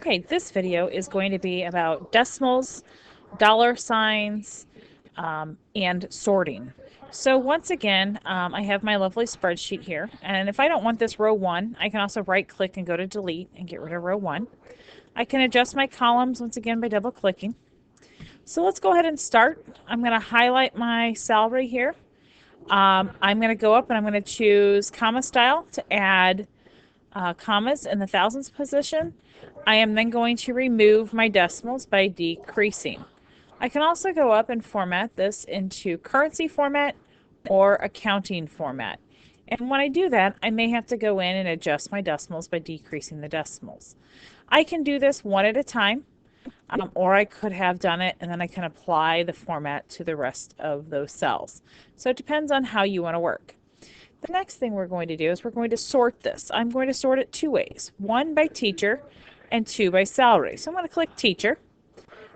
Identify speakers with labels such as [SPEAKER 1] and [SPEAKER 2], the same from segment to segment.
[SPEAKER 1] Okay, this video is going to be about decimals, dollar signs, and sorting. So once again, I have my lovely spreadsheet here, and if I don't want this row 1, I can also right click and go to delete and get rid of row 1. I can adjust my columns once again by double clicking. So let's go ahead and start. I'm going to highlight my salary here. I'm going to go up and I'm going to choose comma style to add commas in the thousands position. I am then going to remove my decimals by decreasing. I can also go up and format this into currency format or accounting format. And when I do that, I may have to go in and adjust my decimals by decreasing the decimals. I can do this one at a time, or I could have done it and then I can apply the format to the rest of those cells. So it depends on how you want to work. The next thing we're going to do is we're going to sort this. I'm going to sort it two ways, one by teacher and two by salary. So I'm going to click teacher.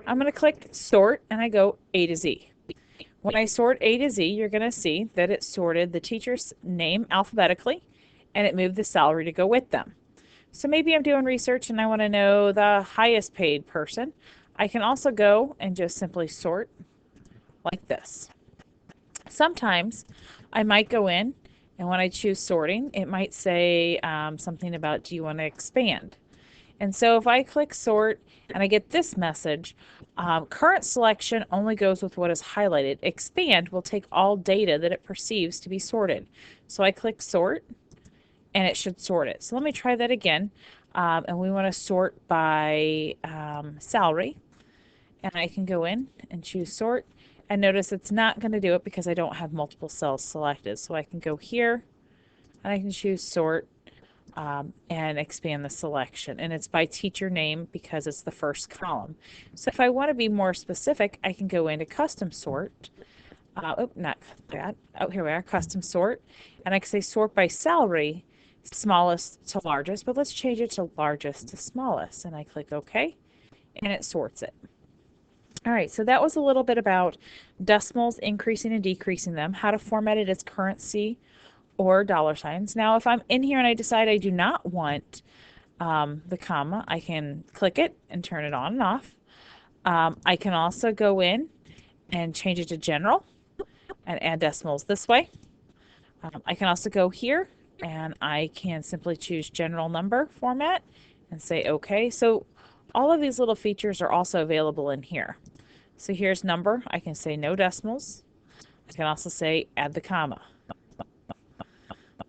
[SPEAKER 1] I'm going to click sort and I go A to Z. When I sort A to Z, you're going to see that it sorted the teacher's name alphabetically and it moved the salary to go with them. So maybe I'm doing research and I want to know the highest paid person. I can also go and just simply sort like this. Sometimes I might go in and when I choose sorting, it might say something about, do you want to expand? And so if I click sort and I get this message, current selection only goes with what is highlighted. Expand will take all data that it perceives to be sorted. So I click sort and it should sort it. So let me try that again. And we want to sort by salary. And I can go in and choose sort. And notice it's not going to do it because I don't have multiple cells selected. So I can go here and I can choose sort and expand the selection. And it's by teacher name because it's the first column. So if I want to be more specific, I can go into custom sort. Not that. Oh, here we are, custom sort. And I can say sort by salary, smallest to largest, but let's change it to largest to smallest. And I click OK, and it sorts it. All right, so that was a little bit about decimals, increasing and decreasing them, how to format it as currency or dollar signs. Now, if I'm in here and I decide I do not want the comma, I can click it and turn it on and off. I can also go in and change it to general and add decimals this way. I can also go here and I can simply choose general number format and say OK. So all of these little features are also available in here. So here's number. I can say no decimals. I can also say add the comma.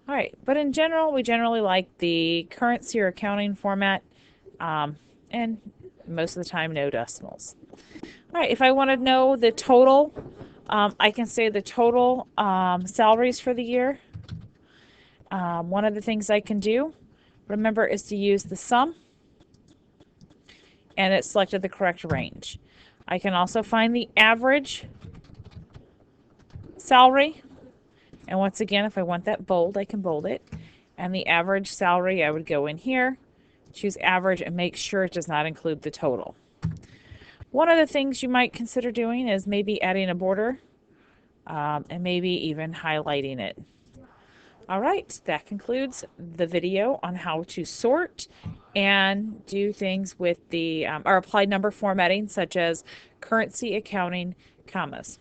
[SPEAKER 1] All right, but in general, we generally like the currency or accounting format, and most of the time, no decimals. All right, if I want to know the total, I can say the total salaries for the year. One of the things I can do, remember, is to use the sum, and it selected the correct range. I can also find the average salary. And once again, if I want that bold, I can bold it. And the average salary, I would go in here, choose average, and make sure it does not include the total. One of the things you might consider doing is maybe adding a border and maybe even highlighting it. All right, that concludes the video on how to sort and do things with the or applied number formatting, such as currency, accounting, commas.